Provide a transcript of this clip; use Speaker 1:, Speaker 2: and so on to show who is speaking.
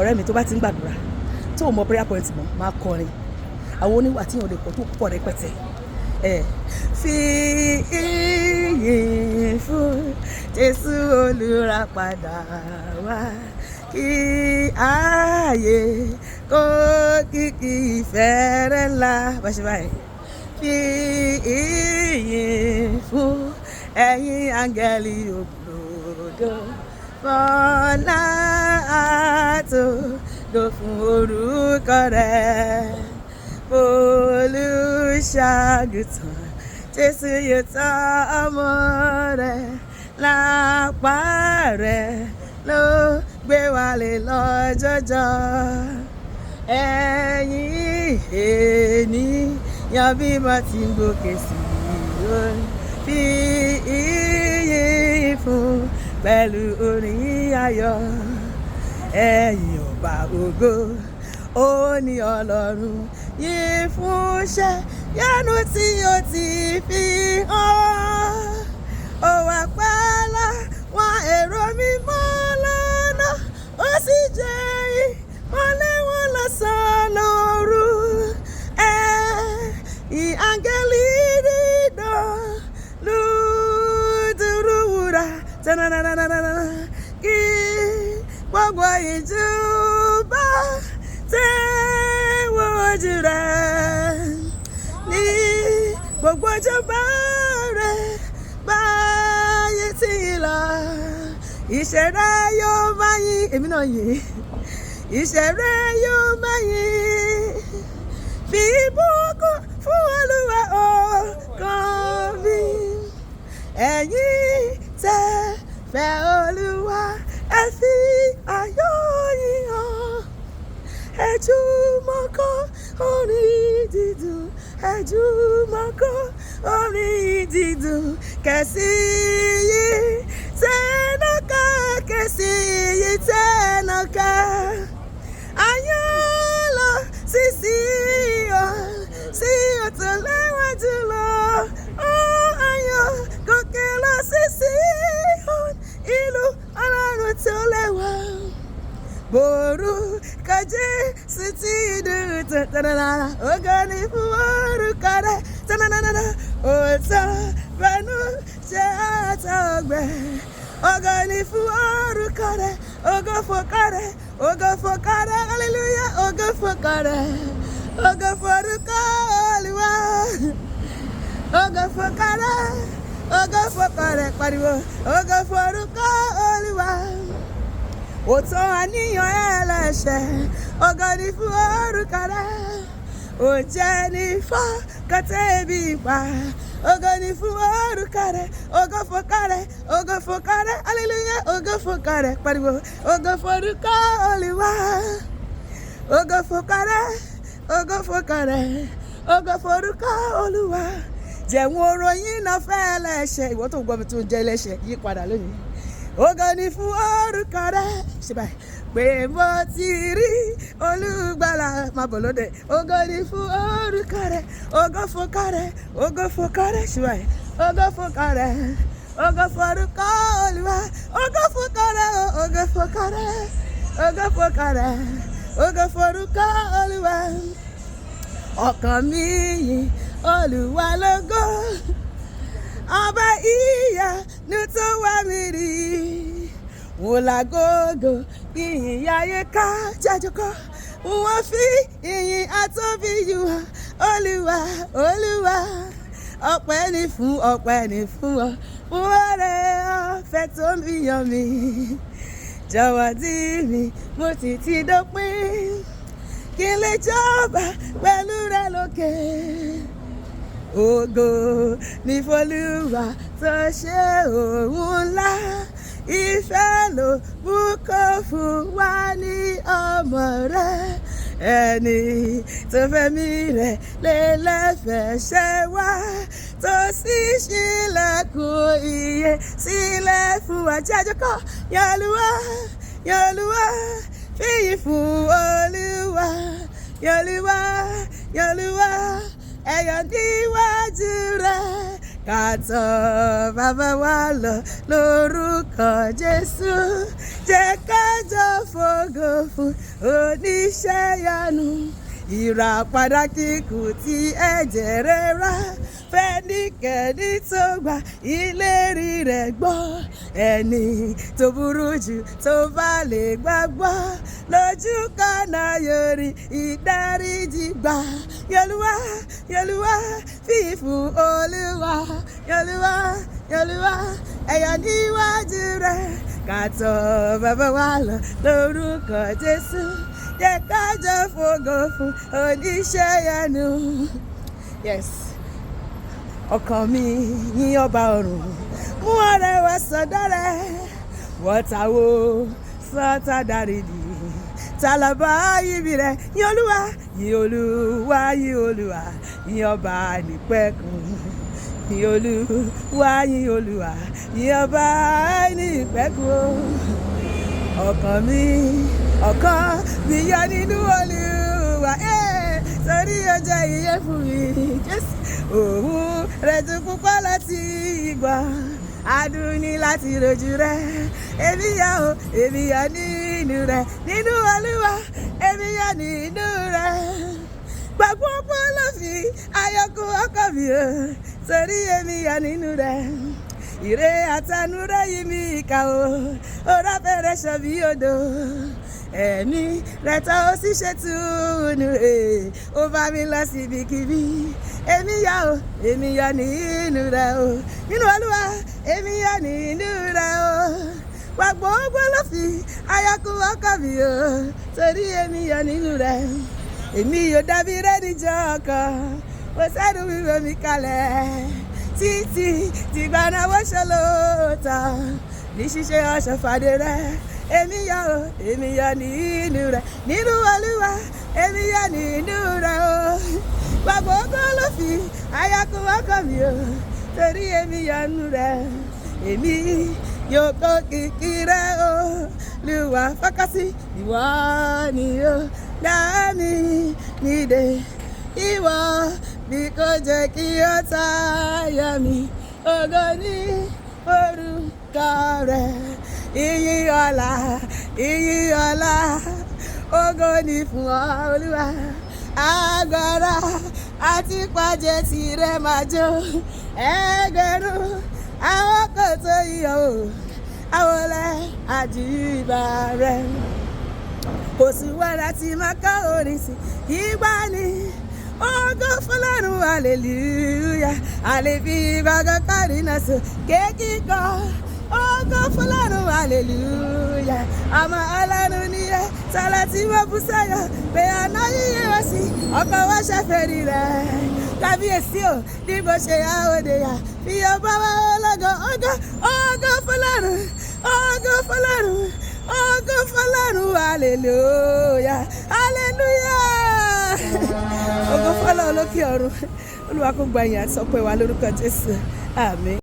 Speaker 1: ọ̀rẹ́ mi tó bá ti ń gbàdúrà tó o mọ prayer point mọ́ máa kọrin àwọn oníwà tí yàn lè pọ̀ tó pọ̀ rẹpẹtẹ fi ìyìn fún Jésù olùràpadà wá kí ààyè kó kìkì ìfẹ́ rẹ̀ ńlá báṣẹ báyìí fi ìyìn fún ẹ̀yin áńgẹ́lì òdodo fọlá àtòdodo fún orúkọ rẹ̀ olùṣàgùtàn Jésù yóò tọ́ ọmọ rẹ̀ lápá rẹ̀ ló gbé wálé lọ́jọ́jọ́ ẹ̀yin ènìyàn bí mo ti ń gòkè sí i fi ìyìn fún pẹ̀lú orin ayọ̀ ẹ̀yin ọba ògo ó ní Ọlọ́run yìí fún iṣẹ́ yánú tí ó ti fi hàn ó wà pẹ́lá wọn èrò mímọ́ lọ́nà ó sì jẹ́ ìmọ́lẹ̀ wọn lọ́sàn-án lóru áńgẹ́lì dídán lùdúrúwúrà kí gbogbo ìjọba tẹ́wọ́ ojú rẹ̀ ní gbogbo ìjọba rẹ̀ báyé tí ì lọ ìṣẹ̀dá yóò máa yìn èmi náà yìn ìṣẹ̀dá yóò máa yìn fi ìbùkún fún Olúwa ọkàn mi ẹ̀yin tẹ́ fẹ́ Olúwa ẹ fi ayọ̀ yìn hàn ẹ jùmọ̀ kọ orin dídùn ẹ jùmọ̀ kọ orin dídùn kẹ̀sì yìí tẹ́nàká kẹ̀sì yìí tẹ́nàká ayọ̀ lọ sí ọ̀tún lẹ́wà jùlọ ayọ̀ gòkè lọ sí ìlú Ọlọ́run tó lẹ́wà boru kaje siti du tanana ogani fuoruka re tanana ota banu chatagbe ogani fuoruka re ogo fokare hallelujah ogo foruka Olúwa ogo fokare pariwo ogo foruka Olúwa òtọ́ àníyàn ẹlẹ́ṣẹ̀ ọ̀gọ́dì fún orúkọ rẹ̀ ó jẹ́ ní fọ́kàtẹ́ ibi ìpa ọ̀gọ́dì fún orúkọ rẹ̀ ògo fọ́kà rẹ̀ hallelujah ògo fọ́kà rẹ̀ pariwo ògo forúkọ Olúwa ògo fọ́kà rẹ̀ ògo forúkọ Olúwa jẹ̀wọ́n oròyìn náà fẹ́ ẹlẹ́ṣẹ̀ ìwọ tó gbọ́ mi tó ń jẹ́ ẹlẹ́ṣẹ̀ yí padà lónìí. Ògo ni fún orúkọ rẹ̀ ṣe báyìí pé mo ti rí olùgbàlà máa bọ̀ lóde ògo ni fún orúkọ rẹ̀ ògo fọ́kà rẹ̀ ṣe báyìí ògo fọ́kà rẹ̀ ògo forúkọ Olúwa ògo fọ́kà rẹ̀ ògo fọ́kà rẹ̀ ògo forúkọ Olúwa ọkàn mi yìn Olúwa lógo ọba ìyanu tó wá mi rí wọ́n lágógó ìyìn yáyé ká jájọkọ́ wọ́n fi ìyìn àtóbi yù Olúwa ọpẹ́ ni fún ọ fún oore ọ̀fẹ́ tó ń yàn mí jọ̀wọ́ dì mí mo ti dópin kí n lè jọba pẹ̀lú rẹ lókè. Ògo ní f'Olúwa tó ṣe òun ńlá ìfẹ́ ló bùkún fún wa ní ọmọ rẹ̀ ẹni tó fẹ́mi rẹ̀ lélẹ́fẹ̀ẹ́ ṣe wá tó sì ṣílẹ̀kùn ìyè sílẹ̀ fún wa jájọ́kọ́ yọlúwa fìyìn fún Olúwa yọlúwa ẹ̀yọ̀ níwájú rẹ̀ ká tọ̀ bàbá wa lọ lórúkọ Jésù jẹ́ ká jọ fògo fún oníṣẹ́ ìyanu. Ìràpadà kíkù tí ẹ̀jẹ̀ rẹ̀ rà fẹ́nikẹ́ni tó gba ìlérí rẹ̀ gbọ́. Ẹni tó burú jù tó bá lè gbàgbọ́ lójú kaná yóò rí ìdáríjì gbà. Yolúwa Yolúwa fìyìn fún Olúwa. Yolúwa Yolúwa ẹ̀yọ̀ níwájú rẹ̀ ká tọ̀ bàbá wa lọ lórúkọ Jésù. Jẹ́ ká jọ fògo fún oníṣẹ́ ìyanu. Yes. Ọkàn mi yìn ọba ọ̀run, mú ọrẹ wá sọ́dọ̀ rẹ̀. Wọ́tàwó sọ́tà dárídì, tàlàbà yìí rẹ̀. Yìn Olúwa, yìn Olúwa, yìn Olúwa, yìn ọba nípẹ̀kun. Yìn Olúwa, yìn Olúwa, yìn ọba nípẹ̀kun. Ọkàn mi yọ nínú Olúwa, torí ó jẹ́ ìyè fún mi. Jésù òun rẹ̀ tún púpọ̀ láti gbọ́, adùn ní láti rojú rẹ̀. Èmi yọ̀ nínú rẹ̀, nínú Olúwa, èmi yọ̀ nínú rẹ̀. Gbàgbọ́ pọ́ ló fi ayọ̀kú ọkàn mi o, torí èmi yọ̀ nínú rẹ̀. Ire àtànú rẹ̀ yí mi ká o, ó rábẹ̀rẹ̀ ṣàn bí odò. Ẹ̀mí rẹ̀ tọ́ ó sì ṣètùnú, ó bá mi lọ síbikíbi. Èmi yọ̀ nínú rẹ̀ o, nínú Olúwa, èmi yọ̀ nínú rẹ̀ o. Gbàgbọ́ ogbó ló fi ayọ̀kú ọkàn mi o, torí èmi yọ̀ nínú rẹ̀. Èmi yóò dàbí rẹ̀ níjọ́ kan, ó sẹ́nu wíwé mi kalẹ̀. Títí tìgbà náà wọ́n ṣe lóòótọ́ ní ṣíṣe ọ̀ṣọ́ fàdé rẹ̀. Èmi yọ̀ nínú rẹ̀, nínú Olúwa, èmi yọ̀ nínú rẹ̀ o. Gbàgbọ́ ogbó ló fi ayọ̀kú ọkàn mi o, torí èmi yọ̀ nínú rẹ̀. Èmi yóò kó kìkì rẹ̀ o, Olúwa fọ́kàsí ìwọ ni o dá mi nídè. Ìwọ bí kò jẹ́ kí ó tayọ mi, ògo ní orúkọ rẹ̀. Ìyìn ọlá, ògo ní fún ọ Olúwa. Agbára àti pàjẹ́ tirẹ̀ máa jó. Ẹgbẹ̀rún àwọn kò tó yọ o, àwọlẹ̀ àjùbà rẹ̀. Kò sí wàrà tí máa ká orin sí ìgbàanì. Ògo f'Ọlọ́run, hallelujah. Àlèfi ìbàgọ́ kárí náà sọ kékìkọ́. Ògo f'Ọlọ́run, hallelujah. Ọmọ Ọlọ́run ni ẹ, sọlá tí wọ́n bú sẹ́yọ̀, pé àná yíyẹ wá sí ọkọ̀ wá ṣàfẹ́rí rẹ̀. Kábíyèsí o, ní bó ṣe yá òde yá, fi ọba wá ọlọ́gọ́. Ògo f'Ọlọ́run, ògo f'Ọlọ́run, ògo f'Ọlọ́run, hallelujah, hallelujah. Ògo f'Ọlọ́run lókè ọ̀run. Olúwa kó gba ìyìn àti ọpẹ́ wa lórúkọ Jésù. Àmín.